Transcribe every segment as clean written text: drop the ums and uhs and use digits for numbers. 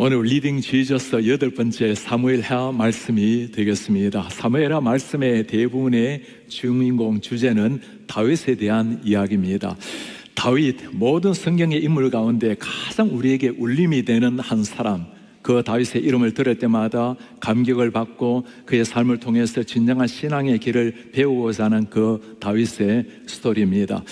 오늘 리딩 지저스 8번째 사무엘하 말씀이 되겠습니다. 사무엘하 말씀의 대부분의 주인공 주제는 다윗에 대한 이야기입니다. 다윗, 모든 성경의 인물 가운데 가장 우리에게 울림이 되는 한 사람, 그 다윗의 이름을 들을 때마다 감격을 받고 그의 삶을 통해서 진정한 신앙의 길을 배우고자 하는 그 다윗의 스토리입니다.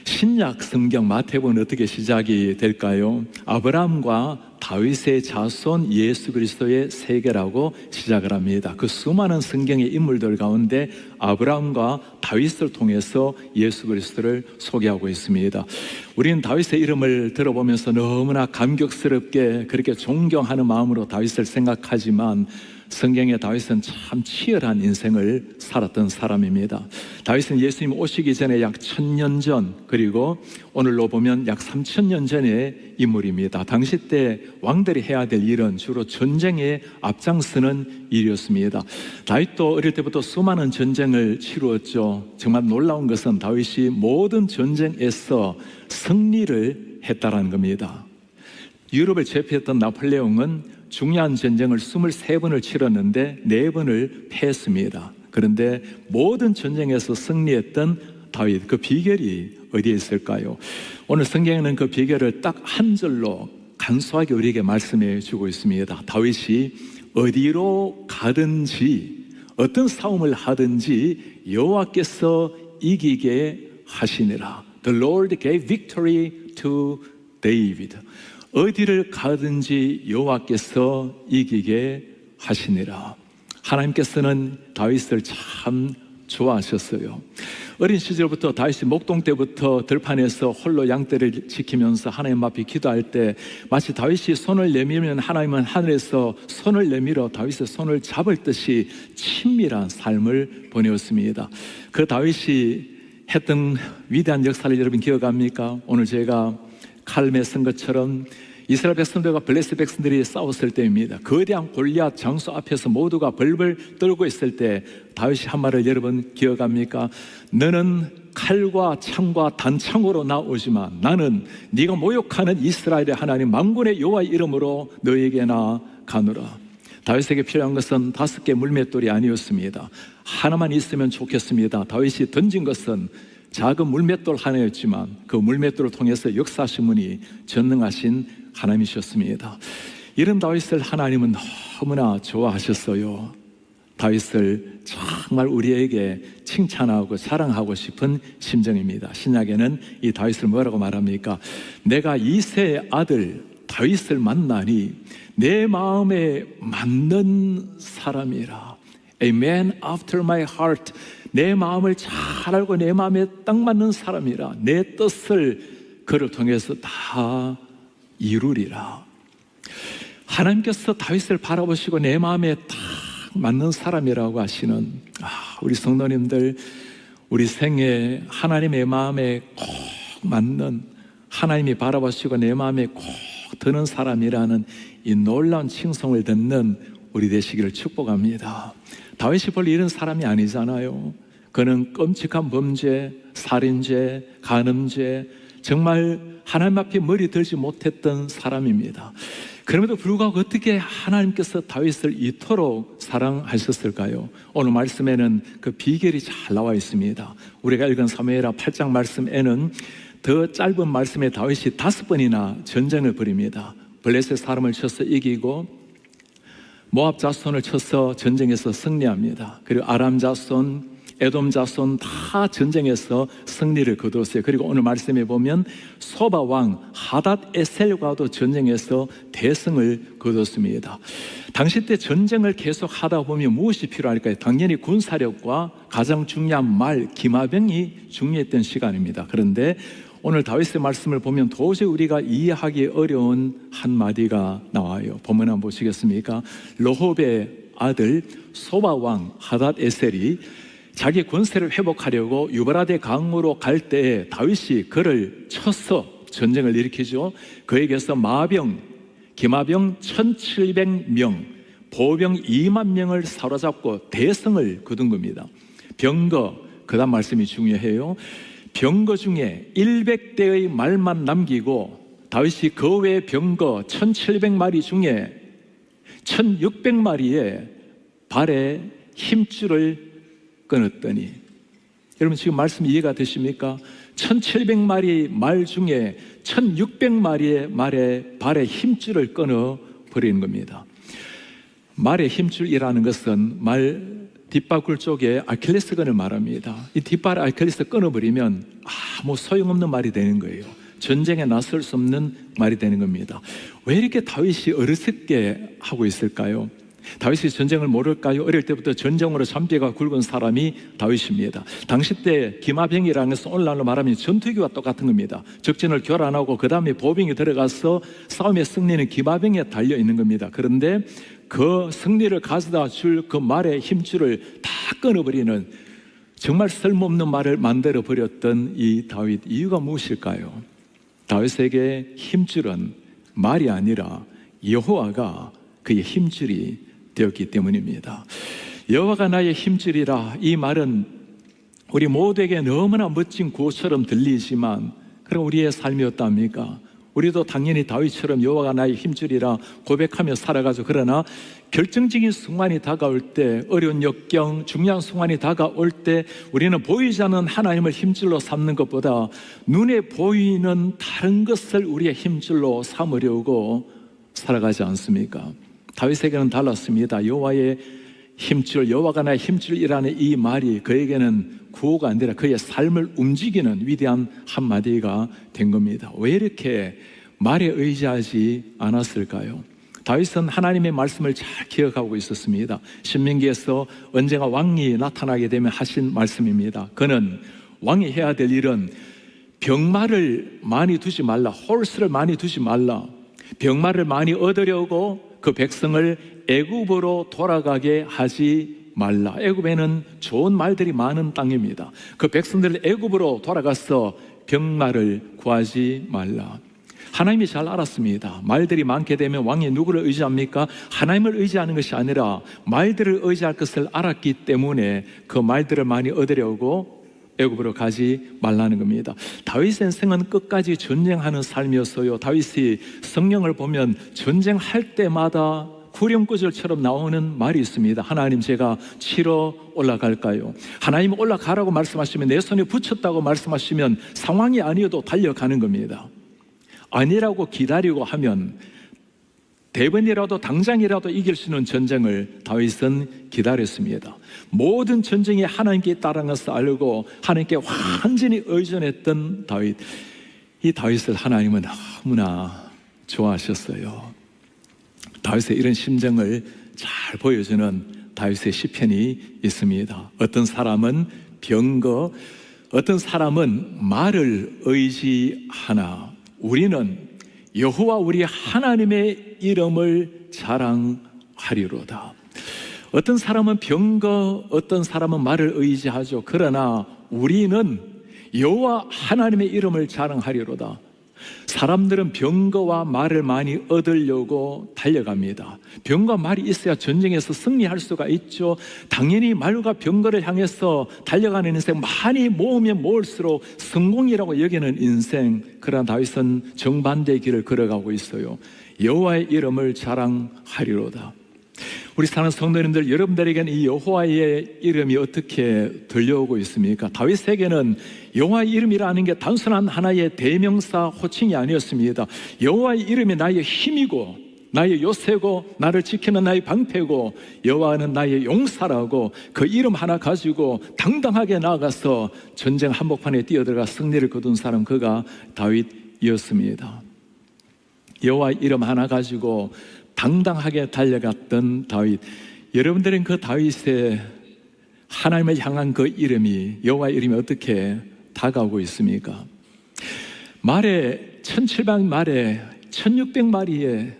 신약 성경 마태복음은 어떻게 시작이 될까요? 아브라함과 다윗의 자손 예수 그리스도의 세계라고 시작을 합니다. 그 수많은 성경의 인물들 가운데 아브라함과 다윗을 통해서 예수 그리스도를 소개하고 있습니다. 우리는 다윗의 이름을 들어보면서 너무나 감격스럽게 그렇게 존경하는 마음으로 다윗을 생각하지만 성경의 다윗은 참 치열한 인생을 살았던 사람입니다. 다윗은 예수님 오시기 전에 약 1000년 전, 그리고 오늘로 보면 약 3000년 전의 인물입니다. 당시 때 왕들이 해야 될 일은 주로 전쟁에 앞장서는 일이었습니다. 다윗도 어릴 때부터 수많은 전쟁을 치루었죠. 정말 놀라운 것은 다윗이 모든 전쟁에서 승리를 했다는 겁니다. 유럽을 제패했던 나폴레옹은 중요한 전쟁을 23번을 치렀는데 4번을 패했습니다. 그런데 모든 전쟁에서 승리했던 다윗, 그 비결이 어디에 있을까요? 오늘 성경에는 그 비결을 딱 한 절로 간소하게 우리에게 말씀해 주고 있습니다. 다윗이 어디로 가든지 어떤 싸움을 하든지 여호와께서 이기게 하시니라. The Lord gave victory to David. 어디를 가든지 여호와께서 이기게 하시니라. 하나님께서는 다윗을 참 좋아하셨어요. 어린 시절부터 다윗이 목동 때부터 들판에서 홀로 양떼를 지키면서 하나님 앞에 기도할 때 마치 다윗이 손을 내밀면 하나님은 하늘에서 손을 내밀어 다윗의 손을 잡을 듯이 친밀한 삶을 보내었습니다. 그 다윗이 했던 위대한 역사를 여러분 기억합니까? 오늘 제가 칼메 쓴 것처럼 이스라엘 백성들과 블레셋 백성들이 싸웠을 때입니다. 거대한 골리앗 장수 앞에서 모두가 벌벌 떨고 있을 때 다윗이 한 말을 여러분 기억합니까? 너는 칼과 창과 단창으로 나오지만 나는 네가 모욕하는 이스라엘의 하나님 만군의 여호와의 이름으로 너에게나 가노라. 다윗에게 필요한 것은 5개 물맷돌이 아니었습니다. 하나만 있으면 좋겠습니다. 다윗이 던진 것은 작은 물맷돌 하나였지만 그 물맷돌을 통해서 역사하신 분이 전능하신 하나님이셨습니다. 이런 다윗을 하나님은 너무나 좋아하셨어요. 다윗을 정말 우리에게 칭찬하고 자랑하고 싶은 심정입니다. 신약에는 이 다윗을 뭐라고 말합니까? 내가 이새의 아들 다윗을 만나니 내 마음에 맞는 사람이라. A man after my heart. 내 마음을 잘 알고 내 마음에 딱 맞는 사람이라. 내 뜻을 그를 통해서 다 이루리라. 하나님께서 다윗을 바라보시고 내 마음에 딱 맞는 사람이라고 하시는 우리 성도님들, 우리 생에 하나님의 마음에 꼭 맞는, 하나님이 바라보시고 내 마음에 꼭 드는 사람이라는 이 놀라운 칭송을 듣는 우리 되시기를 축복합니다. 다윗이 원래 이런 사람이 아니잖아요. 그는 끔찍한 범죄, 살인죄, 간음죄, 정말 하나님 앞에 머리 들지 못했던 사람입니다. 그럼에도 불구하고 어떻게 하나님께서 다윗을 이토록 사랑하셨을까요? 오늘 말씀에는 그 비결이 잘 나와 있습니다. 우리가 읽은 사무엘하 8장 말씀에는 더 짧은 말씀에 다윗이 5번이나 전쟁을 벌입니다. 블레셋 사람을 쳐서 이기고 모압 자손을 쳐서 전쟁에서 승리합니다. 그리고 아람 자손, 에돔 자손 다 전쟁에서 승리를 거두었어요. 그리고 오늘 말씀에 보면 소바 왕 하닷 에셀과도 전쟁에서 대승을 거뒀습니다. 당시 때 전쟁을 계속 하다 보면 무엇이 필요할까요? 당연히 군사력과 가장 중요한 말, 기마병이 중요했던 시간입니다. 그런데 오늘 다윗의 말씀을 보면 도저히 우리가 이해하기 어려운 한마디가 나와요. 본문 한번 보시겠습니까? 르홉의 아들 소바 왕 하닷 에셀이 자기 권세를 회복하려고 유브라데 강으로 갈 때에 다윗이 그를 쳐서 전쟁을 일으키죠. 그에게서 마병, 기마병 1700명, 보병 2만 명을 사로잡고 대성을 거둔 겁니다. 병거, 그 다음 말씀이 중요해요. 병거 중에 100대의 말만 남기고 다윗이 그 외 병거 1700마리 중에 1600마리의 발에 힘줄을 끊었더니, 여러분 지금 말씀 이해가 되십니까? 1700마리 말 중에 1600마리의 발에 힘줄을 끊어버리는 겁니다. 말의 힘줄이라는 것은 말 뒷바퀴 쪽에 아킬레스건을 말합니다. 이 뒷발 아킬레스 끊어버리면 아무 소용없는 말이 되는 거예요. 전쟁에 나설 수 없는 말이 되는 겁니다. 왜 이렇게 다윗이 어리석게 하고 있을까요? 다윗이 전쟁을 모를까요? 어릴 때부터 전쟁으로 잔뼈가 굵은 사람이 다윗입니다. 당시 때 기마병이라는 것은 오늘날로 말하면 전투기와 똑같은 겁니다. 적진을 교란하고 그 다음에 보병이 들어가서 싸움의 승리는 기마병에 달려 있는 겁니다. 그런데 그 승리를 가져다 줄 그 말의 힘줄을 다 끊어버리는 정말 쓸모없는 말을 만들어 버렸던 이 다윗, 이유가 무엇일까요? 다윗에게 힘줄은 말이 아니라 여호와가 그의 힘줄이 되었기 때문입니다. 여호와가 나의 힘줄이라, 이 말은 우리 모두에게 너무나 멋진 구호처럼 들리지만 그럼 우리의 삶이었답니까? 우리도 당연히 다윗처럼 여호와가 나의 힘줄이라 고백하며 살아가죠. 그러나 결정적인 순간이 다가올 때, 어려운 역경, 중요한 순간이 다가올 때 우리는 보이지 않는 하나님을 힘줄로 삼는 것보다 눈에 보이는 다른 것을 우리의 힘줄로 삼으려고 살아가지 않습니까? 다윗에게는 달랐습니다. 여호와의 힘줄, 여호와가 나의 힘줄이라는 이 말이 그에게는 구호가 아니라 그의 삶을 움직이는 위대한 한마디가 된 겁니다. 왜 이렇게 말에 의지하지 않았을까요? 다윗은 하나님의 말씀을 잘 기억하고 있었습니다. 신명기에서 언젠가 왕이 나타나게 되면 하신 말씀입니다. 그는 왕이 해야 될 일은 병마를 많이 두지 말라, 홀스를 많이 두지 말라, 병마를 많이 얻으려고 그 백성을 애굽으로 돌아가게 하지 말라. 애굽에는 좋은 말들이 많은 땅입니다. 그 백성들을 애굽으로 돌아가서 병마를 구하지 말라. 하나님이 잘 알았습니다. 말들이 많게 되면 왕이 누구를 의지합니까? 하나님을 의지하는 것이 아니라 말들을 의지할 것을 알았기 때문에 그 말들을 많이 얻으려고 애굽으로 가지 말라는 겁니다. 다윗의 인생은 끝까지 전쟁하는 삶이었어요. 다윗이 성경을 보면 전쟁할 때마다 구령구절처럼 나오는 말이 있습니다. 하나님, 제가 치러 올라갈까요? 하나님 올라가라고 말씀하시면, 내 손에 붙였다고 말씀하시면 상황이 아니어도 달려가는 겁니다. 아니라고 기다리고 하면 대번이라도 당장이라도 이길 수 있는 전쟁을 다윗은 기다렸습니다. 모든 전쟁이 하나님께 따르는 것을 알고 하나님께 완전히 의존했던 다윗, 이 다윗을 하나님은 너무나 좋아하셨어요. 다윗의 이런 심정을 잘 보여주는 다윗의 시편이 있습니다. 어떤 사람은 병거, 어떤 사람은 말을 의지하나 우리는 여호와 우리 하나님의 이름을 자랑하리로다. 어떤 사람은 병거, 어떤 사람은 말을 의지하죠. 그러나 우리는 여호와 하나님의 이름을 자랑하리로다. 사람들은 병거와 말을 많이 얻으려고 달려갑니다. 병과 말이 있어야 전쟁에서 승리할 수가 있죠. 당연히 말과 병거를 향해서 달려가는 인생, 많이 모으면 모을수록 성공이라고 여기는 인생. 그러나 다윗은 정반대의 길을 걸어가고 있어요. 여호와의 이름을 자랑하리로다. 우리 사는 성도님들, 여러분들에게는 이 여호와의 이름이 어떻게 들려오고 있습니까? 다윗에게는 여호와의 이름이라는 게 단순한 하나의 대명사 호칭이 아니었습니다. 여호와의 이름이 나의 힘이고 나의 요새고 나를 지키는 나의 방패고 여호와는 나의 용사라고, 그 이름 하나 가지고 당당하게 나아가서 전쟁 한복판에 뛰어들어가 승리를 거둔 사람, 그가 다윗이었습니다. 여호와의 이름 하나 가지고 당당하게 달려갔던 다윗. 여러분들은 그 다윗의 하나님을 향한 그 이름이, 여호와의 이름이 어떻게 다가오고 있습니까? 말에 1700말에 1600마리의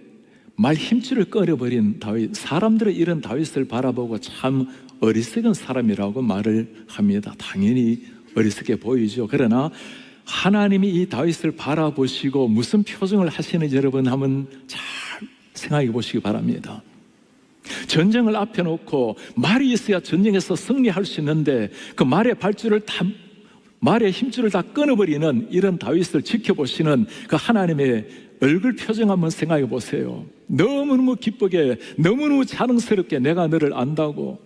말 힘줄을 끊어버린 다윗. 사람들은 이런 다윗을 바라보고 참 어리석은 사람이라고 말을 합니다. 당연히 어리석게 보이죠. 그러나 하나님이 이 다윗을 바라보시고 무슨 표정을 하시는지 여러분 한번 잘 생각해 보시기 바랍니다. 전쟁을 앞에 놓고 말이 있어야 전쟁에서 승리할 수 있는데 그 말의 발줄을 다 말의 힘줄을 다 끊어버리는 이런 다윗을 지켜보시는 그 하나님의 얼굴 표정 한번 생각해 보세요. 너무너무 기쁘게, 너무너무 자랑스럽게 내가 너를 안다고,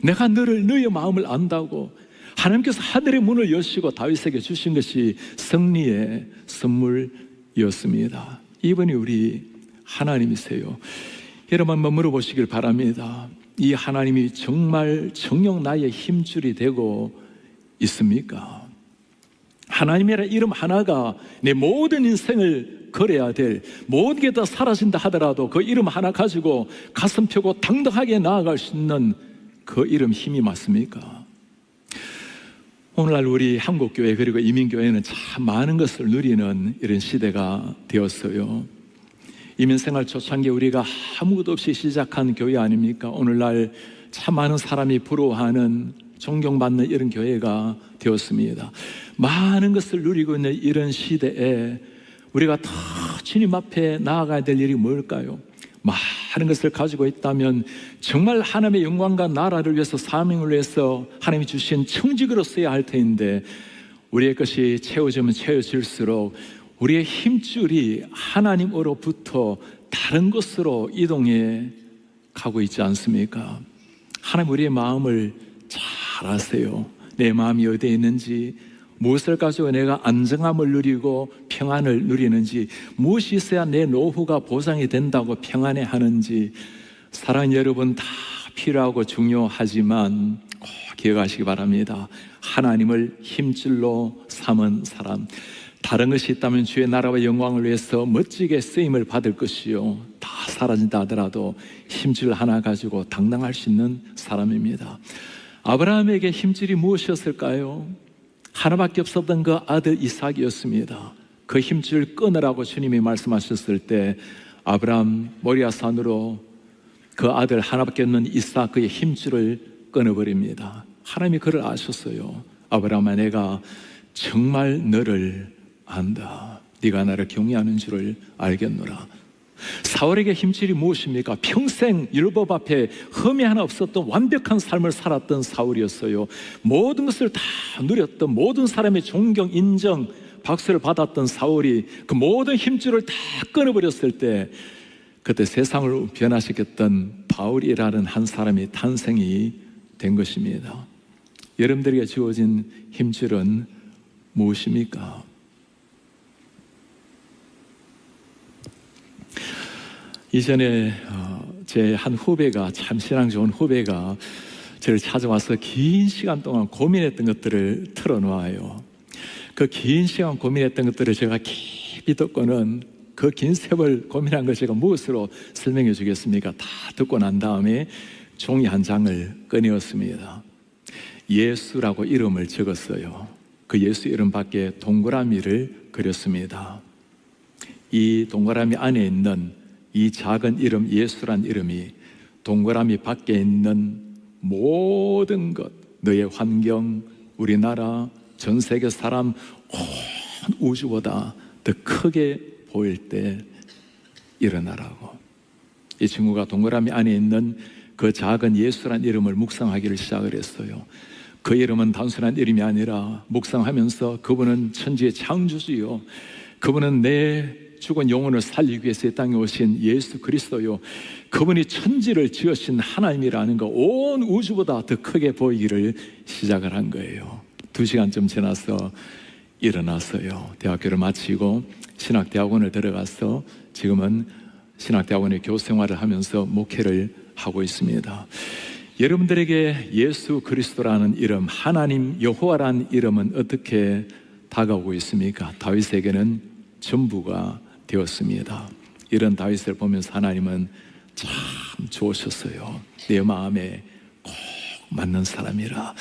내가 너의 마음을 안다고 하나님께서 하늘의 문을 여시고 다윗에게 주신 것이 승리의 선물이었습니다. 이분이 우리 하나님이세요. 여러분 한번 물어보시길 바랍니다. 이 하나님이 정말 정녕 나의 힘줄이 되고 있습니까? 하나님이라는 이름 하나가 내 모든 인생을 걸어야 될, 모든 게 다 사라진다 하더라도 그 이름 하나 가지고 가슴 펴고 당당하게 나아갈 수 있는 그 이름 힘이 맞습니까? 오늘날 우리 한국교회 그리고 이민교회는 참 많은 것을 누리는 이런 시대가 되었어요. 이민생활 초창기 우리가 아무것도 없이 시작한 교회 아닙니까? 오늘날 참 많은 사람이 부러워하는, 존경받는 이런 교회가 되었습니다. 많은 것을 누리고 있는 이런 시대에 우리가 다 주님 앞에 나아가야 될 일이 뭘까요? 많은 것을 가지고 있다면 정말 하나님의 영광과 나라를 위해서, 사명을 위해서 하나님이 주신 청직으로 써야 할 터인데, 우리의 것이 채워지면 채워질수록 우리의 힘줄이 하나님으로부터 다른 곳으로 이동해 가고 있지 않습니까? 하나님 우리의 마음을 잘 아세요. 내 마음이 어디에 있는지, 무엇을 가지고 내가 안정함을 누리고 평안을 누리는지, 무엇이 있어야 내 노후가 보장이 된다고 평안해 하는지. 사랑하는 여러분, 다 필요하고 중요하지만 꼭 기억하시기 바랍니다. 하나님을 힘줄로 삼은 사람, 다른 것이 있다면 주의 나라와 영광을 위해서 멋지게 쓰임을 받을 것이요, 다 사라진다 하더라도 힘줄 하나 가지고 당당할 수 있는 사람입니다. 아브라함에게 힘줄이 무엇이었을까요? 하나밖에 없었던 그 아들 이삭이었습니다. 그 힘줄 끊으라고 주님이 말씀하셨을 때 아브라함 모리아산으로 그 아들 하나밖에 없는 이삭, 그의 힘줄을 끊어버립니다. 하나님이 그를 아셨어요. 아브라함아, 내가 정말 너를 안다. 네가 나를 경외하는 줄을 알겠노라. 사울에게 힘줄이 무엇입니까? 평생 율법 앞에 흠이 하나 없었던 완벽한 삶을 살았던 사울이었어요. 모든 것을 다 누렸던, 모든 사람의 존경, 인정, 박수를 받았던 사울이 그 모든 힘줄을 다 끊어버렸을 때, 그때 세상을 변화시켰던 바울이라는 한 사람이 탄생이 된 것입니다. 여러분들에게 주어진 힘줄은 무엇입니까? 이전에 제 한 후배가, 참 신앙 좋은 후배가 저를 찾아와서 긴 시간 동안 고민했던 것들을 털어놓아요. 그 긴 시간 고민했던 것들을 제가 깊이 듣고는, 그 긴 세월 고민한 걸 제가 무엇으로 설명해 주겠습니까? 다 듣고 난 다음에 종이 한 장을 꺼내었습니다. 예수라고 이름을 적었어요. 그 예수 이름 밖에 동그라미를 그렸습니다. 이 동그라미 안에 있는 이 작은 이름, 예수란 이름이 동그라미 밖에 있는 모든 것, 너의 환경, 우리나라, 전 세계 사람, 온 우주보다 더 크게 보일 때 일어나라고. 이 친구가 동그라미 안에 있는 그 작은 예수란 이름을 묵상하기를 시작을 했어요. 그 이름은 단순한 이름이 아니라 묵상하면서 그분은 천지의 창조주요, 그분은 내 죽은 영혼을 살리기 위해서 이 땅에 오신 예수 그리스도요, 그분이 천지를 지으신 하나님이라는 거, 온 우주보다 더 크게 보이기를 시작을 한 거예요. 2시간쯤 지나서 일어났어요. 대학교를 마치고 신학대학원을 들어가서 지금은 신학대학원의 교생활을 하면서 목회를 하고 있습니다. 여러분들에게 예수 그리스도라는 이름, 하나님 여호와라는 이름은 어떻게 다가오고 있습니까? 다윗에게는 전부가 되었습니다. 이런 다윗을 보면서 하나님은 참 좋으셨어요. 내 마음에 꼭 맞는 사람이라.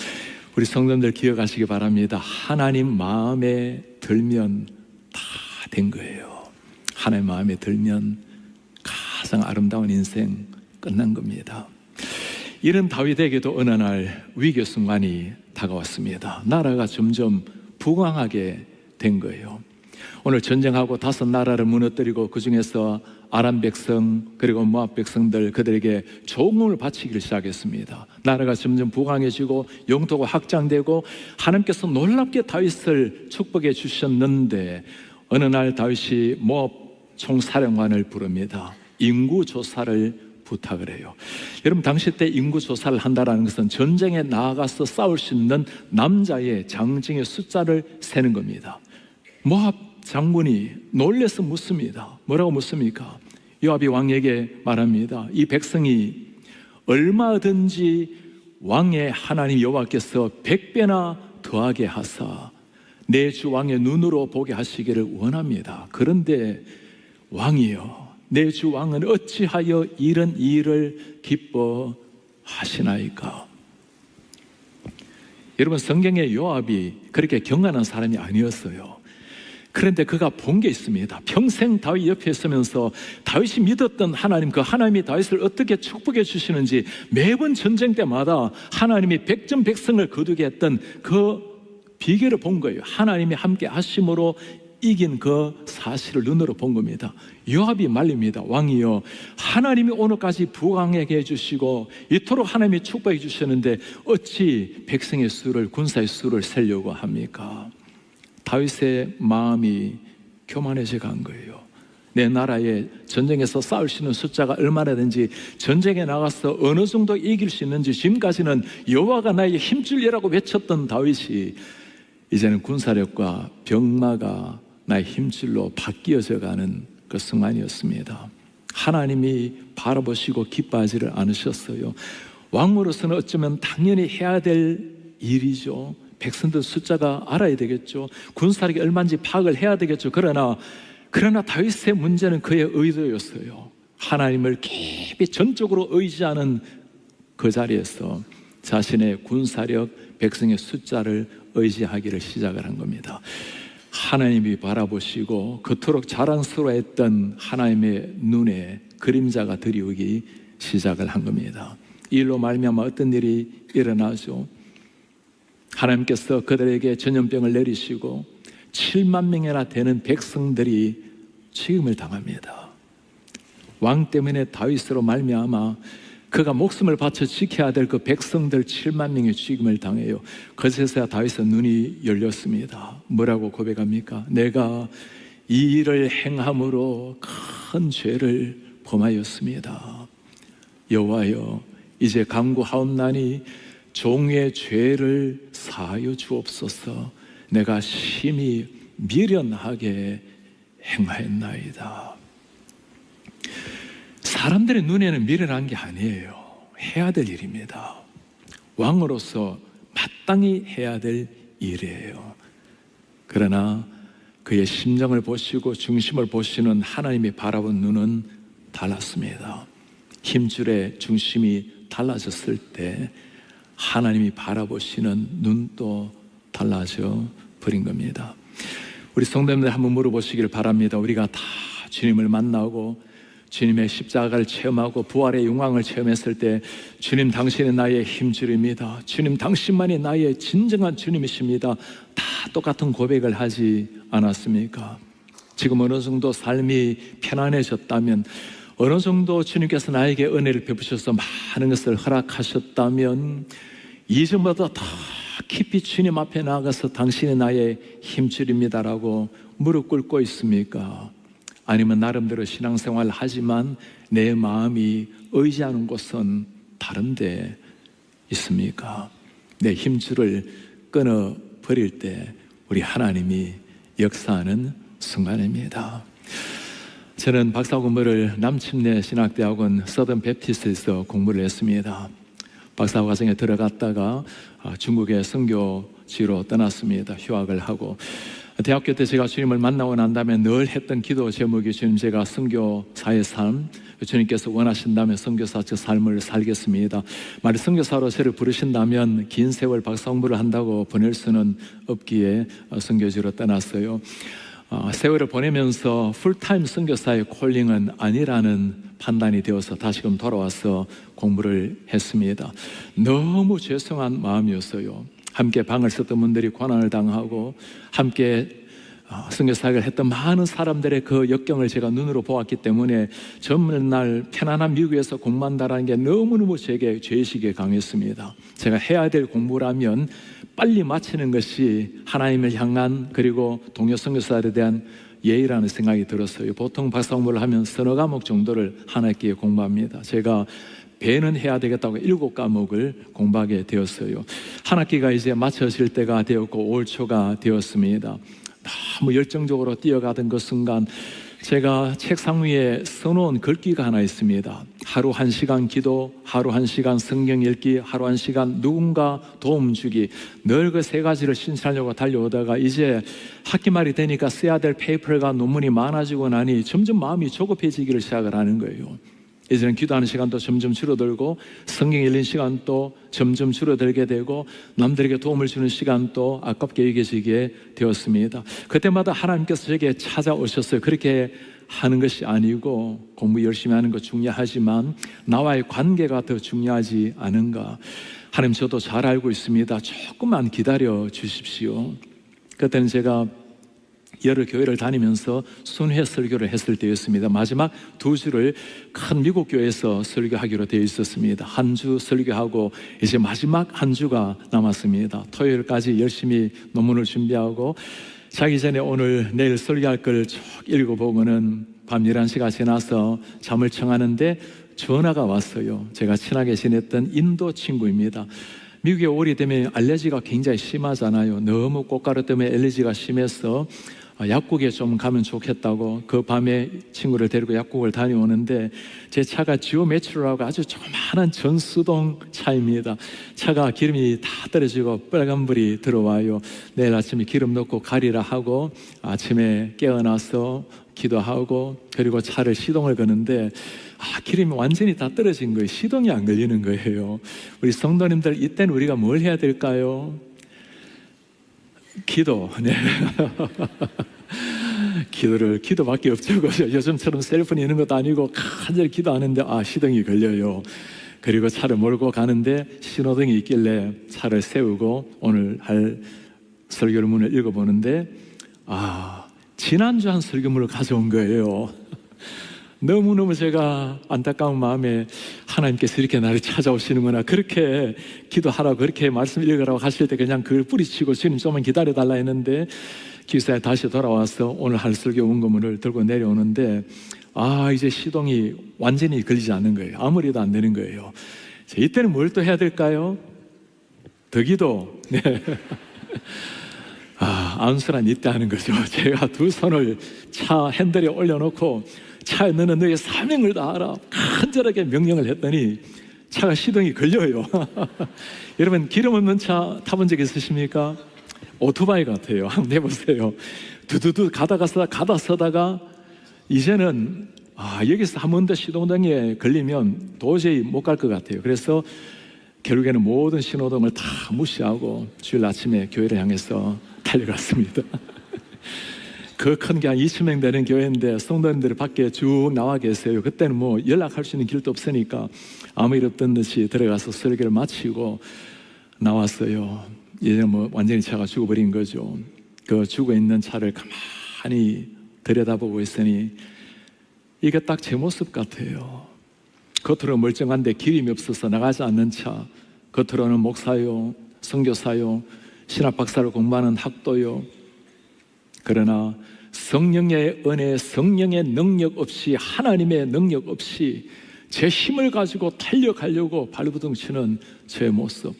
우리 성도님들 기억하시기 바랍니다. 하나님 마음에 들면 다 된 거예요. 하나님 마음에 들면 가장 아름다운 인생 끝난 겁니다. 이런 다윗에게도 어느 날 위기 순간이 다가왔습니다. 나라가 점점 부강하게 된 거예요. 오늘 전쟁하고 5나라를 무너뜨리고 그 중에서 아람 백성 그리고 모압 백성들 그들에게 조공을 바치기를 시작했습니다. 나라가 점점 부강해지고 영토가 확장되고 하나님께서 놀랍게 다윗을 축복해 주셨는데 어느 날 다윗이 모압 총사령관을 부릅니다. 인구조사를 부탁을 해요. 여러분, 당시 때 인구조사를 한다는 것은 전쟁에 나아가서 싸울 수 있는 남자의 장정의 숫자를 세는 겁니다. 모압 장군이 놀라서 묻습니다. 뭐라고 묻습니까? 요압이 왕에게 말합니다. 이 백성이 얼마든지 왕의 하나님 여호와께서 100배나 더하게 하사 내 주 왕의 눈으로 보게 하시기를 원합니다. 그런데 왕이여, 내 주 왕은 어찌하여 이런 일을 기뻐하시나이까? 여러분, 성경의 요압이 그렇게 경건한 사람이 아니었어요. 그런데 그가 본 게 있습니다. 평생 다윗 옆에 있으면서 다윗이 믿었던 하나님, 그 하나님이 다윗을 어떻게 축복해 주시는지 매번 전쟁 때마다 하나님이 백전백승을 거두게 했던 그 비결을 본 거예요. 하나님이 함께 하심으로 이긴 그 사실을 눈으로 본 겁니다. 요압이 말립니다. 왕이여, 하나님이 오늘까지 부강하게 해주시고 이토록 하나님이 축복해 주셨는데 어찌 백성의 수를, 군사의 수를 세려고 합니까? 다윗의 마음이 교만해져 간 거예요. 내 나라에 전쟁에서 싸울 수 있는 숫자가 얼마나든지 전쟁에 나가서 어느 정도 이길 수 있는지 지금까지는 여호와가 나의 힘줄이라고 외쳤던 다윗이 이제는 군사력과 병마가 나의 힘줄로 바뀌어져 가는 그 순간이었습니다. 하나님이 바라보시고 기뻐하지를 않으셨어요. 왕으로서는 어쩌면 당연히 해야 될 일이죠. 백성들 숫자가 알아야 되겠죠. 군사력이 얼마인지 파악을 해야 되겠죠. 그러나 다윗의 문제는 그의 의도였어요. 하나님을 깊이 전적으로 의지하는 그 자리에서 자신의 군사력, 백성의 숫자를 의지하기를 시작을 한 겁니다. 하나님이 바라보시고 그토록 자랑스러워했던 하나님의 눈에 그림자가 드리우기 시작을 한 겁니다. 이 일로 말미암아 어떤 일이 일어나죠? 하나님께서 그들에게 전염병을 내리시고 7만 명이나 되는 백성들이 죽임을 당합니다. 왕 때문에 다윗으로 말미암아 그가 목숨을 바쳐 지켜야 될 그 백성들 7만 명의 죽임을 당해요. 그제서야 다윗의 눈이 열렸습니다. 뭐라고 고백합니까? 내가 이 일을 행함으로 큰 죄를 범하였습니다. 여호와여, 이제 간구하옵나니 종의 죄를 사하여 주옵소서. 내가 심히 미련하게 행하였나이다. 사람들의 눈에는 미련한 게 아니에요. 해야 될 일입니다. 왕으로서 마땅히 해야 될 일이에요. 그러나 그의 심정을 보시고 중심을 보시는 하나님이 바라본 눈은 달랐습니다. 힘줄의 중심이 달라졌을 때 하나님이 바라보시는 눈도 달라져 버린 겁니다. 우리 성도님들 한번 물어보시기를 바랍니다. 우리가 다 주님을 만나고 주님의 십자가를 체험하고 부활의 영광을 체험했을 때 주님 당신이 나의 힘줄입니다. 주님 당신만이 나의 진정한 주님이십니다. 다 똑같은 고백을 하지 않았습니까? 지금 어느 정도 삶이 편안해졌다면, 어느 정도 주님께서 나에게 은혜를 베푸셔서 많은 것을 허락하셨다면 이전보다 더 깊이 주님 앞에 나아가서 당신이 나의 힘줄입니다라고 무릎 꿇고 있습니까? 아니면 나름대로 신앙생활을 하지만 내 마음이 의지하는 곳은 다른 데 있습니까? 내 힘줄을 끊어버릴 때 우리 하나님이 역사하는 순간입니다. 저는 박사 공부를 남침내 신학대학원 서던 베프티스트에서 공부를 했습니다. 박사 과정에 들어갔다가 중국의 선교지로 떠났습니다. 휴학을 하고 대학교 때 제가 주님을 만나고 난 다음에 늘 했던 기도 제목이 주님, 제가 선교사의 삶, 주님께서 원하신다면 선교사적 삶을 살겠습니다. 만약 선교사로 저를 부르신다면 긴 세월 박사 공부를 한다고 보낼 수는 없기에 선교지로 떠났어요. 세월을 보내면서 풀타임 선교사의 콜링은 아니라는 판단이 되어서 다시금 돌아와서 공부를 했습니다. 너무 죄송한 마음이었어요. 함께 방을 썼던 분들이 고난을 당하고 함께 선교사역을 했던 많은 사람들의 그 역경을 제가 눈으로 보았기 때문에 젊은 날 편안한 미국에서 공부한다는 게 너무너무 제게 죄의식이 강했습니다. 제가 해야 될 공부라면 빨리 마치는 것이 하나님을 향한, 그리고 동료 선교사들에 대한 예의라는 생각이 들었어요. 보통 박사 공부를 하면 서너 과목 정도를 한 학기에 공부합니다. 제가 배는 해야 되겠다고 7과목을 공부하게 되었어요. 한 학기가 이제 마쳐질 때가 되었고 올 초가 되었습니다. 너무 열정적으로 뛰어가던 그 순간 제가 책상 위에 써놓은 글귀가 하나 있습니다. 하루 1시간 기도, 하루 1시간 성경 읽기, 하루 1시간 누군가 도움 주기. 늘 그 3가지를 실천하려고 달려오다가 이제 학기 말이 되니까 써야 될 페이퍼가 논문이 많아지고 나니 점점 마음이 조급해지기를 시작을 하는 거예요. 이제는 기도하는 시간도 점점 줄어들고 성경 읽는 시간도 점점 줄어들게 되고 남들에게 도움을 주는 시간도 아깝게 여겨지게 되었습니다. 그때마다 하나님께서 제게 찾아오셨어요. 그렇게 하는 것이 아니고 공부 열심히 하는 것 중요하지만 나와의 관계가 더 중요하지 않은가. 하나님, 저도 잘 알고 있습니다. 조금만 기다려 주십시오. 그때는 제가 여러 교회를 다니면서 순회 설교를 했을 때였습니다. 마지막 2주를 큰 미국 교회에서 설교하기로 되어 있었습니다. 한 주 설교하고 이제 마지막 한 주가 남았습니다. 토요일까지 열심히 논문을 준비하고 자기 전에 오늘 내일 설교할 걸 쭉 읽어보고는 밤 11시가 지나서 잠을 청하는데 전화가 왔어요. 제가 친하게 지냈던 인도 친구입니다. 미국에 오래 되면 알레르기가 굉장히 심하잖아요. 너무 꽃가루 때문에 알레르기가 심해서 약국에 좀 가면 좋겠다고 그 밤에 친구를 데리고 약국을 다녀오는데 제 차가 지오 메트로라고 아주 조그마한 전수동 차입니다. 차가 기름이 다 떨어지고 빨간불이 들어와요. 내일 아침에 기름 넣고 가리라 하고 아침에 깨어나서 기도하고 그리고 차를 시동을 거는데 기름이 완전히 다 떨어진 거예요. 시동이 안 걸리는 거예요. 우리 성도님들, 이때는 우리가 뭘 해야 될까요? 기도. 네. 기도밖에 없죠. 요즘처럼 셀폰이 있는 것도 아니고 간절히 기도하는데 시동이 걸려요. 그리고 차를 몰고 가는데 신호등이 있길래 차를 세우고 오늘 할 설교문을 읽어보는데 지난주 한 설교문을 가져온 거예요. 너무너무 제가 안타까운 마음에 하나님께서 이렇게 나를 찾아오시는구나, 그렇게 기도하라고 그렇게 말씀 읽으라고 하실 때 그냥 그걸 뿌리치고 주님 좀만 기다려달라 했는데 기사에 다시 돌아와서 오늘 할 설교 원고문을 들고 내려오는데 이제 시동이 완전히 걸리지 않는 거예요. 아무리도 안 되는 거예요. 이때는 뭘 또 해야 될까요? 더 기도. 네. 안수란 이때 하는 거죠. 제가 2손을 차 핸들에 올려놓고 차에 너는 너의 사명을 다하라 간절하게 명령을 했더니 차가 시동이 걸려요. 여러분, 기름 없는 차 타본 적 있으십니까? 오토바이 같아요. 한번 해보세요. 두두두 가다 서다가 이제는 여기서 한 번 더 시동등에 걸리면 도저히 못 갈 것 같아요. 그래서 결국에는 모든 신호등을 다 무시하고 주일 아침에 교회를 향해서 달려갔습니다. 그 큰 게 한 2,000명 되는 교회인데 성도님들이 밖에 쭉 나와 계세요. 그때는 뭐 연락할 수 있는 길도 없으니까 아무 일 없던 듯이 들어가서 설교를 마치고 나왔어요. 이제 뭐 완전히 차가 죽어버린 거죠. 그 죽어있는 차를 가만히 들여다보고 있으니 이게 딱 제 모습 같아요. 겉으로 멀쩡한데 기름이 없어서 나가지 않는 차, 겉으로는 목사요, 선교사요, 신학 박사를 공부하는 학도요. 그러나 성령의 은혜, 성령의 능력 없이, 하나님의 능력 없이 제 힘을 가지고 달려가려고 발버둥치는 제 모습.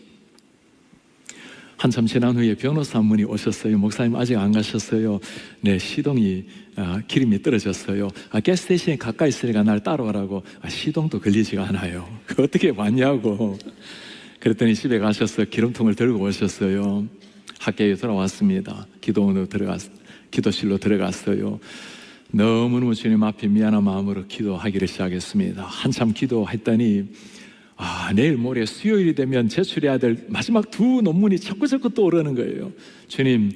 한참 지난 후에 변호사 한 분이 오셨어요. 목사님 아직 안 가셨어요? 네, 시동이 기름이 떨어졌어요. 가스스테이션에 가까이 있으니까 날 따라오라고. 시동도 걸리지가 않아요. 어떻게 왔냐고. 그랬더니 집에 가셔서 기름통을 들고 오셨어요. 학교에 돌아왔습니다. 기도실로 들어갔어요. 너무너무 주님 앞에 미안한 마음으로 기도하기를 시작했습니다. 한참 기도했더니 내일 모레 수요일이 되면 제출해야 될 마지막 2 논문이 자꾸 떠오르는 거예요. 주님,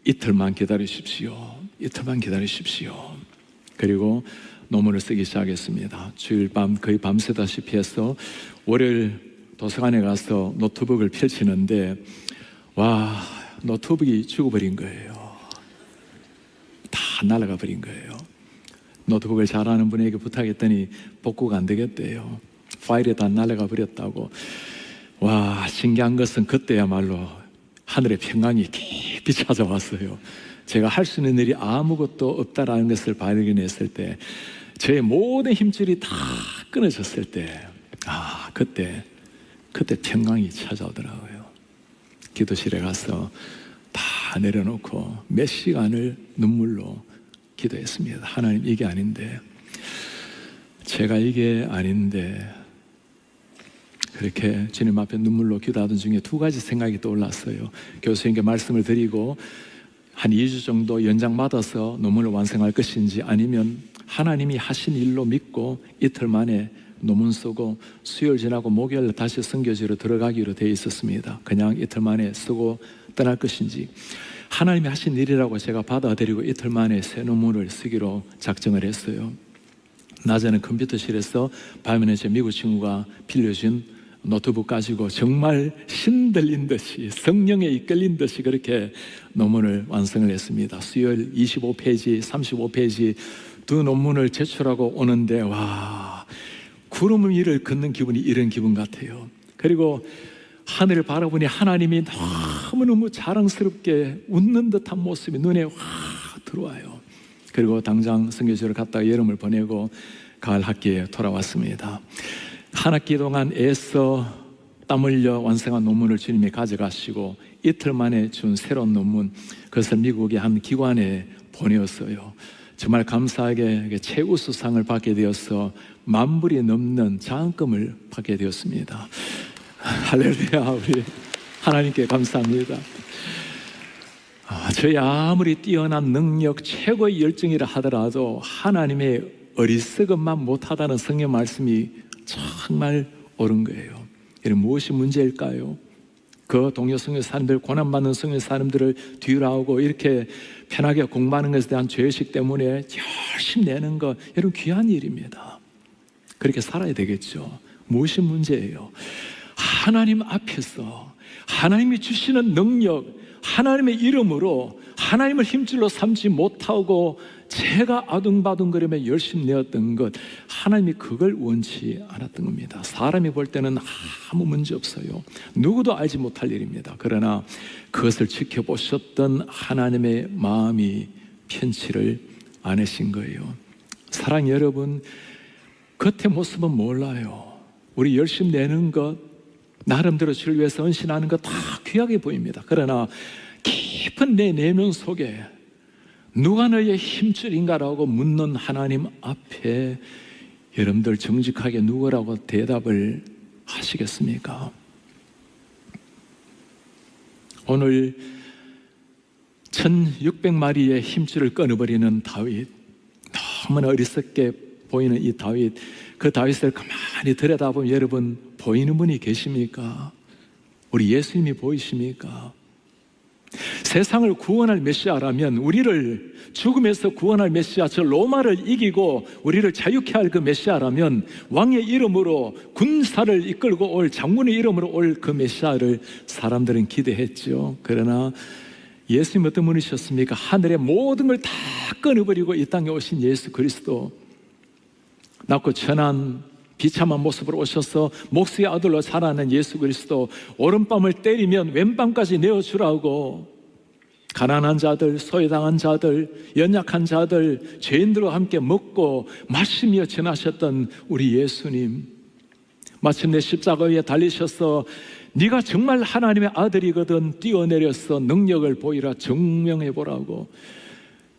이틀만 기다리십시오. 이틀만 기다리십시오. 그리고 논문을 쓰기 시작했습니다. 주일 밤 거의 밤새다시피 해서 월요일 도서관에 가서 노트북을 펼치는데 노트북이 죽어버린 거예요. 날아가 버린 거예요. 노트북을 잘하는 분에게 부탁했더니 복구가 안 되겠대요. 파일이 다 날아가 버렸다고. 와, 신기한 것은 그때야말로 하늘의 평강이 깊이 찾아왔어요. 제가 할 수 있는 일이 아무것도 없다라는 것을 발견했을 때, 저의 모든 힘줄이 다 끊어졌을 때, 그때 평강이 찾아오더라고요. 기도실에 가서 다 내려놓고 몇 시간을 눈물로 기도했습니다. 하나님, 이게 아닌데, 제가 이게 아닌데, 그렇게 주님 앞에 눈물로 기도하던 중에 두 가지 생각이 떠올랐어요. 교수님께 말씀을 드리고 한 2주 정도 연장받아서 논문을 완성할 것인지, 아니면 하나님이 하신 일로 믿고 이틀 만에 논문 쓰고 수요일 지나고 목요일 다시 선교지로 들어가기로 되어 있었습니다. 그냥 이틀 만에 쓰고 떠날 것인지, 하나님이 하신 일이라고 제가 받아들이고 이틀 만에 새 논문을 쓰기로 작정을 했어요. 낮에는 컴퓨터실에서, 밤에는 제 미국 친구가 빌려준 노트북 가지고 정말 신들린 듯이, 성령에 이끌린 듯이 그렇게 논문을 완성을 했습니다. 수요일 25페이지, 35페이지 두 논문을 제출하고 오는데, 와, 구름 위를 걷는 기분이 이런 기분 같아요. 그리고 하늘을 바라보니 하나님이 너무너무 자랑스럽게 웃는 듯한 모습이 눈에 확 들어와요. 그리고 당장 선교지를 갔다가 여름을 보내고 가을 학기에 돌아왔습니다. 한 학기 동안 애써 땀 흘려 완성한 논문을 주님이 가져가시고 이틀 만에 준 새로운 논문, 그것을 미국의 한 기관에 보내었어요. 정말 감사하게 최우수상을 받게 되어서 10,000불이 넘는 장학금을 받게 되었습니다. 할렐루야, 우리 하나님께 감사합니다. 저희 아무리 뛰어난 능력, 최고의 열정이라 하더라도 하나님의 어리석음만 못하다는 성경 말씀이 정말 옳은 거예요. 이는 무엇이 문제일까요? 그 동료 성교 사람들, 고난받는 성교 사람들을 뒤로하고 이렇게 편하게 공부하는 것에 대한 죄의식 때문에 열심히 내는 것, 여러분 귀한 일입니다. 그렇게 살아야 되겠죠. 무엇이 문제예요? 하나님 앞에서 하나님이 주시는 능력, 하나님의 이름으로 하나님을 힘줄로 삼지 못하고 제가 아둥바둥거리며 열심히 내었던 것, 하나님이 그걸 원치 않았던 겁니다. 사람이 볼 때는 아무 문제 없어요. 누구도 알지 못할 일입니다. 그러나 그것을 지켜보셨던 하나님의 마음이 편치를 않으신 거예요. 사랑 여러분, 겉의 모습은 몰라요. 우리 열심히 내는 것, 나름대로 주를 위해서 헌신하는 것 다 귀하게 보입니다. 그러나 깊은 내 내면 속에 누가 너의 힘줄인가라고 묻는 하나님 앞에 여러분들 정직하게 누구라고 대답을 하시겠습니까? 오늘 1600마리의 힘줄을 끊어버리는 다윗, 너무나 어리석게 보이는 이 다윗, 그 다윗을 가만히 들여다보면 여러분 보이는 분이 계십니까? 우리 예수님이 보이십니까? 세상을 구원할 메시아라면, 우리를 죽음에서 구원할 메시아, 저 로마를 이기고 우리를 자유케 할 그 메시아라면, 왕의 이름으로 군사를 이끌고 올, 장군의 이름으로 올 그 메시아를 사람들은 기대했죠. 그러나 예수님 어떤 분이셨습니까? 하늘의 모든 걸 다 끊어버리고 이 땅에 오신 예수 그리스도, 낮고 천한 비참한 모습으로 오셔서 목수의 아들로 자라는 예수 그리스도, 오른밤을 때리면 왼밤까지 내어주라고 가난한 자들, 소외당한 자들, 연약한 자들, 죄인들과 함께 먹고 마시며 지나셨던 우리 예수님, 마침내 십자가 위에 달리셔서 네가 정말 하나님의 아들이거든 뛰어내려서 능력을 보이라, 증명해보라고.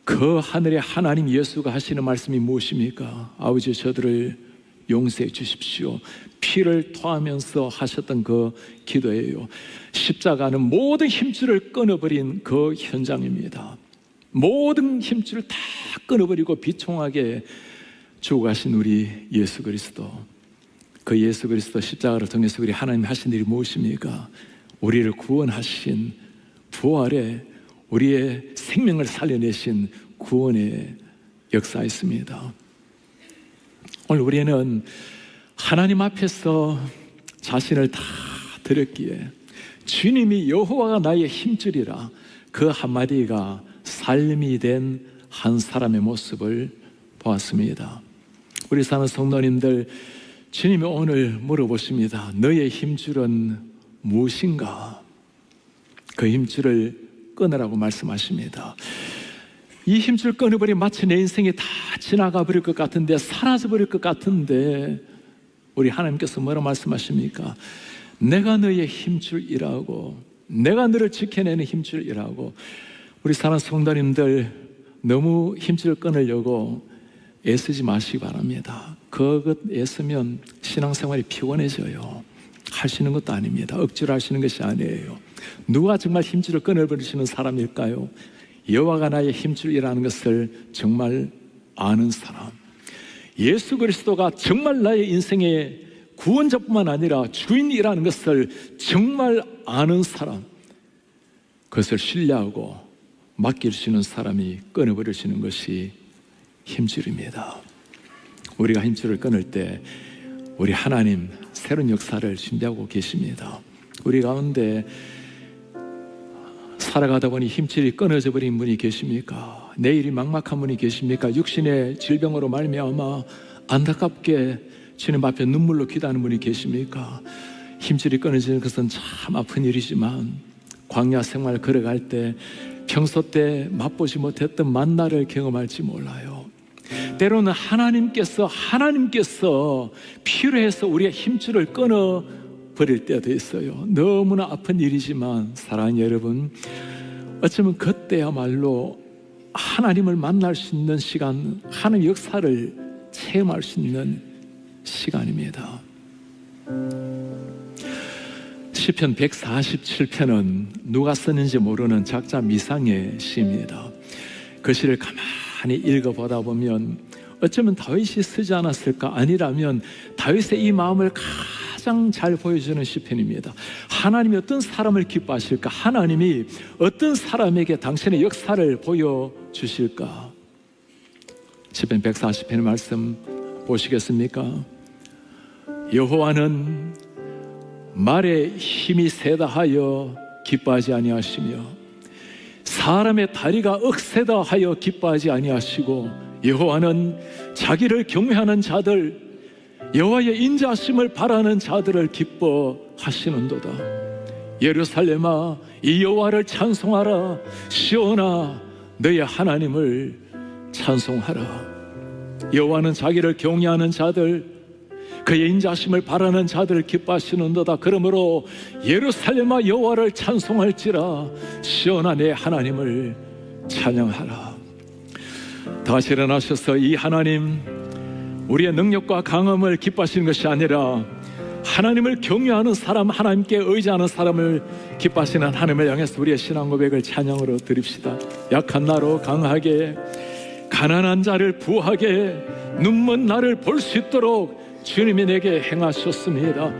그 하늘의 하나님 예수가 하시는 말씀이 무엇입니까? 아버지, 저들을 용서해 주십시오. 피를 토하면서 하셨던 그 기도예요. 십자가는 모든 힘줄을 끊어버린 그 현장입니다. 모든 힘줄을 다 끊어버리고 비통하게 죽어가신 우리 예수 그리스도, 그 예수 그리스도 십자가를 통해서 우리 하나님 하신 일이 무엇입니까? 우리를 구원하신 부활에 우리의 생명을 살려내신 구원의 역사였습니다. 오늘 우리는 하나님 앞에서 자신을 다 드렸기에 주님이 여호와가 나의 힘줄이라, 그 한마디가 삶이 된 한 사람의 모습을 보았습니다. 우리 사는 성도님들, 주님이 오늘 물어보십니다. 너의 힘줄은 무엇인가? 그 힘줄을 끊으라고 말씀하십니다. 이 힘줄 끊어버리면 마치 내 인생이 다 지나가 버릴 것 같은데, 사라져 버릴 것 같은데, 우리 하나님께서 뭐라 말씀하십니까? 내가 너의 힘줄이라고, 내가 너를 지켜내는 힘줄이라고. 우리 사는 성도님들, 너무 힘줄을 끊으려고 애쓰지 마시기 바랍니다. 그것 애쓰면 신앙생활이 피곤해져요. 하시는 것도 아닙니다. 억지로 하시는 것이 아니에요. 누가 정말 힘줄을 끊어버리시는 사람일까요? 여호와가 나의 힘줄이라는 것을 정말 아는 사람, 예수 그리스도가 정말 나의 인생의 구원자뿐만 아니라 주인이라는 것을 정말 아는 사람, 그것을 신뢰하고 맡기시는 사람이 끊어버리시는 것이 힘줄입니다. 우리가 힘줄을 끊을 때 우리 하나님 새로운 역사를 준비하고 계십니다. 우리 가운데 살아가다 보니 힘줄이 끊어져 버린 분이 계십니까? 내일이 막막한 분이 계십니까? 육신의 질병으로 말미암아 안타깝게 주님 앞에 눈물로 기도하는 분이 계십니까? 힘줄이 끊어지는 것은 참 아픈 일이지만 광야 생활 걸어갈 때 평소 때 맛보지 못했던 만나를 경험할지 몰라요. 때로는 하나님께서 필요해서 우리의 힘줄을 끊어 버릴 때도 있어요. 너무나 아픈 일이지만 사랑하는 여러분, 어쩌면 그때야말로 하나님을 만날 수 있는 시간, 하나님 역사를 체험할 수 있는 시간입니다. 시편 147편은 누가 썼는지 모르는 작자 미상의 시입니다. 그 시를 가만히 읽어보다 보면 어쩌면 다윗이 쓰지 않았을까? 아니라면 다윗의 이 마음을 가장 잘 보여주는 시편입니다. 하나님이 어떤 사람을 기뻐하실까? 하나님이 어떤 사람에게 당신의 역사를 보여주실까? 시편 140편의 말씀 보시겠습니까? 여호와는 말에 힘이 세다 하여 기뻐하지 아니하시며 사람의 다리가 억세다 하여 기뻐하지 아니하시고 여호와는 자기를 경외하는 자들, 여호와의 인자하심을 바라는 자들을 기뻐하시는도다. 예루살렘아, 이 여호와를 찬송하라. 시온아, 너의 하나님을 찬송하라. 여호와는 자기를 경외하는 자들, 그의 인자하심을 바라는 자들을 기뻐하시는도다. 그러므로 예루살렘아, 여호와를 찬송할지라. 시온아, 내 하나님을 찬양하라. 다시 일어나셔서 이 하나님, 우리의 능력과 강함을 기뻐하시는 것이 아니라 하나님을 경외하는 사람, 하나님께 의지하는 사람을 기뻐하시는 하나님을 향해서 우리의 신앙 고백을 찬양으로 드립시다. 약한 나로 강하게, 가난한 자를 부하게, 눈먼 나를 볼 수 있도록 주님이 내게 행하셨습니다.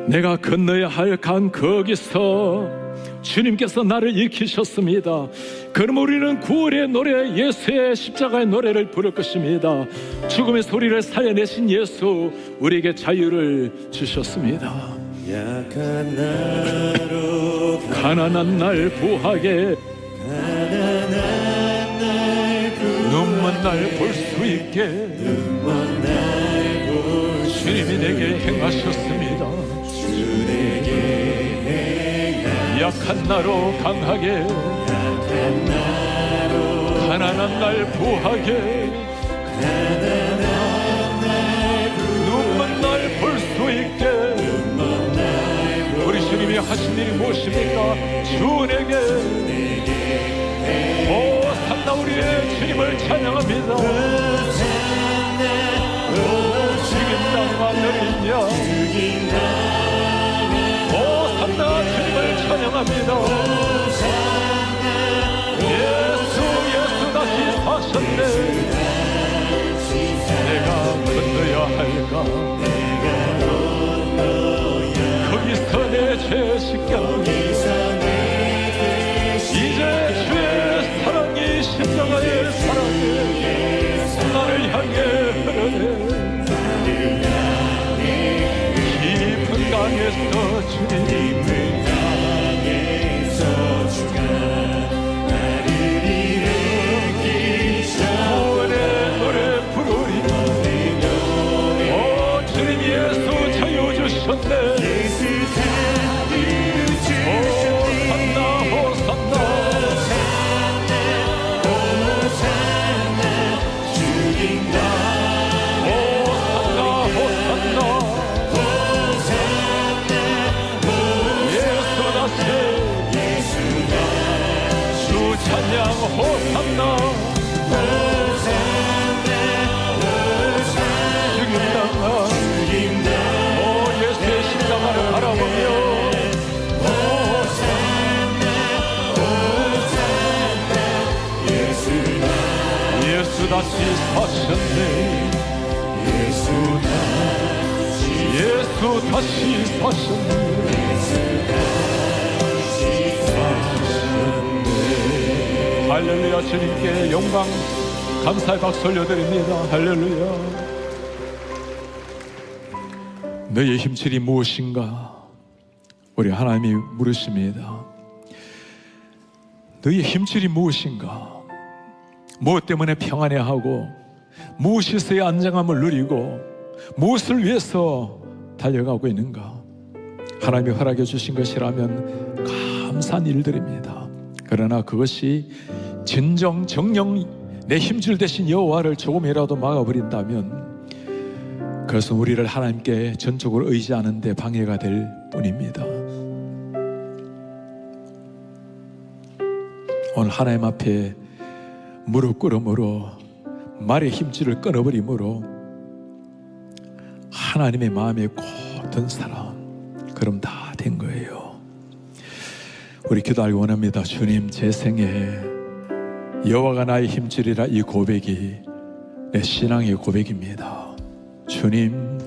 내가 건너야 할 강 거기서 주님께서 나를 일으키셨습니다. 그럼 우리는 구원의 노래, 예수의 십자가의 노래를 부를 것입니다. 죽음의 소리를 살려내신 예수, 우리에게 자유를 주셨습니다. 약한 나로 가난한 날 부하게, 눈먼 날 볼 수 있게 주님이 내게 행하셨습니다. 약한 나로 강하게, 가난한 날 부하게, 눈먼 날 볼 수 있게. 우리 주님이 하신 일이 무엇입니까? 주님에게 호산나, 우리의 주님을 찬양합니다. 죽임 땅과 너린 양, 호산나, 주님을 찬양합니다. 예수 다시 사셨네. 내가 건너야 할까? 거기서 내 죄 씻겼네. 이제 주의 사랑이 십자가의 사랑이 나를 향해 흐르네. 깊은 강에서 주님, 주가 나를 일으키시네. 찬양 호산나 죽임당한 오 예수의 십자가를 바라보며 예수 다시 사셨네 예수 다시 사셨네 할렐루야. 주님께 영광 감사의 박수 올려드립니다. 할렐루야. 너의 힘줄이 무엇인가? 우리 하나님이 물으십니다. 너의 힘줄이 무엇인가? 무엇 때문에 평안해하고 무엇에서의 안정함을 누리고 무엇을 위해서 달려가고 있는가? 하나님이 허락해 주신 것이라면 감사한 일들입니다. 그러나 그것이 진정 정령 내 힘줄 대신 여호와를 조금이라도 막아버린다면 그것은 우리를 하나님께 전적으로 의지하는 데 방해가 될 뿐입니다. 오늘 하나님 앞에 무릎 꿇음으로 말의 힘줄을 끊어버림으로 하나님의 마음에 꼭 든 사람, 그럼 다 된 거예요. 우리 기도하기 원합니다. 주님, 제 생에 여호와가 나의 힘줄이라 이 고백이 내 신앙의 고백입니다. 주님,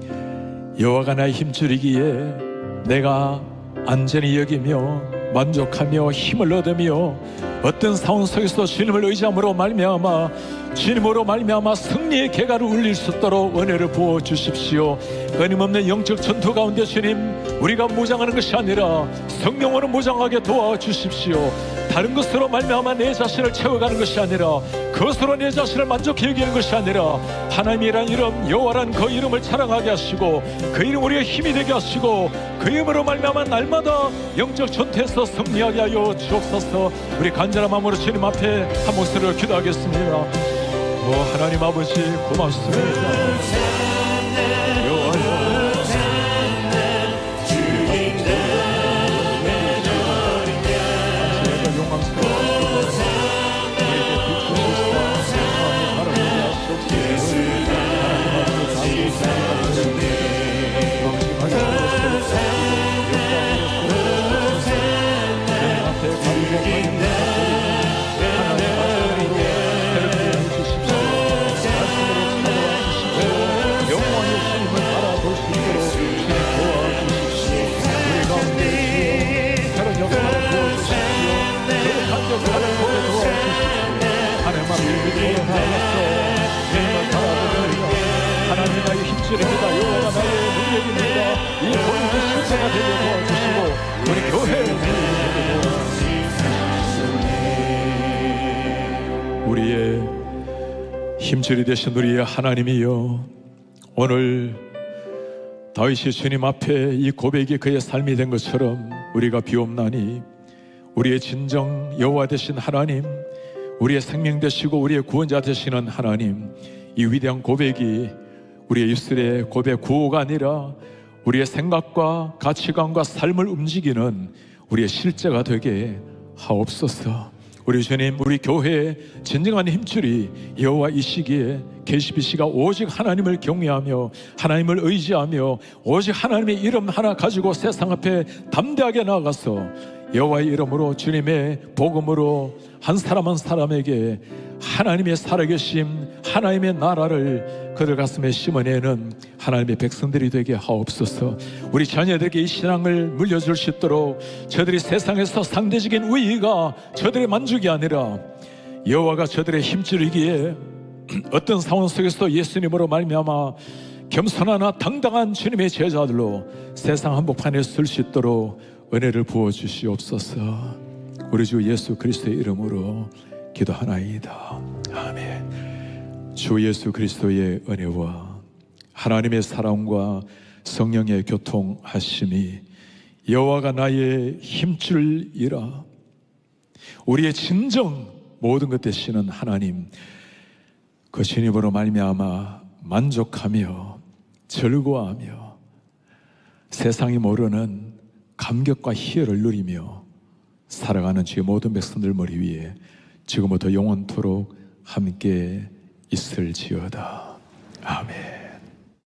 여호와가 나의 힘줄이기에 내가 안전히 여기며 만족하며 힘을 얻으며 어떤 상황 속에서 주님을 의지함으로 말미암아 주님으로 말미암아 승리의 개가를 울릴 수 있도록 은혜를 부어 주십시오. 끊임없는 영적 전투 가운데 주님, 우리가 무장하는 것이 아니라 성령으로 무장하게 도와주십시오. 다른 것으로 말미암아 내 자신을 채워가는 것이 아니라 그것으로 내 자신을 만족해 여기는 것이 아니라 하나님이란 이름, 여호와란 그 이름을 자랑하게 하시고 그 이름 우리의 힘이 되게 하시고 그 이름으로 말미암아 날마다 영적 전투에서 승리하게 하여 주옵소서. 우리 간절한 마음으로 주님 앞에 한 목소리로 기도하겠습니다. 하나님 아버지 고맙습니다. 여호와여, 당신의 영광스러운 하나님 나의 힘줄입니다. 여호와가 나의 능력입니다. 이 모든 실체가 되게 도와주시고 우리 교회를 되게 도와주시고 우리의 힘줄이 되신 우리의 하나님이여, 오늘 다윗이 주님 앞에 이 고백이 그의 삶이 된 것처럼 우리가 비옵나니 우리의 진정 여호와 되신 하나님, 우리의 생명 되시고 우리의 구원자 되시는 하나님, 이 위대한 고백이 우리의 입술의 고백 구호가 아니라 우리의 생각과 가치관과 삶을 움직이는 우리의 실제가 되게 하옵소서. 우리 주님, 우리 교회의 진정한 힘줄이 여호와 이 시기에 계시비 씨가 오직 하나님을 경외하며 하나님을 의지하며 오직 하나님의 이름 하나 가지고 세상 앞에 담대하게 나아가서 여호와의 이름으로 주님의 복음으로 한 사람 한 사람에게 하나님의 살아계심, 하나님의 나라를 그들 가슴에 심어내는 하나님의 백성들이 되게 하옵소서. 우리 자녀들에게 이 신앙을 물려줄 수 있도록 저들이 세상에서 상대적인 우위가 저들의 만족이 아니라 여호와가 저들의 힘줄이기에 어떤 상황 속에서 예수님으로 말미암아 겸손하나 당당한 주님의 제자들로 세상 한복판에 설 수 있도록 은혜를 부어주시옵소서. 우리 주 예수 그리스도의 이름으로 기도하나이다. 아멘. 주 예수 그리스도의 은혜와 하나님의 사랑과 성령의 교통하심이 여호와가 나의 힘줄이라 우리의 진정 모든 것 되시는 하나님, 그 신입으로 말미암아 만족하며 즐거워하며 세상이 모르는 감격과 희열을 누리며 살아가는 주의 모든 백성들 머리 위에 지금부터 영원토록 함께 있을지어다. 아멘.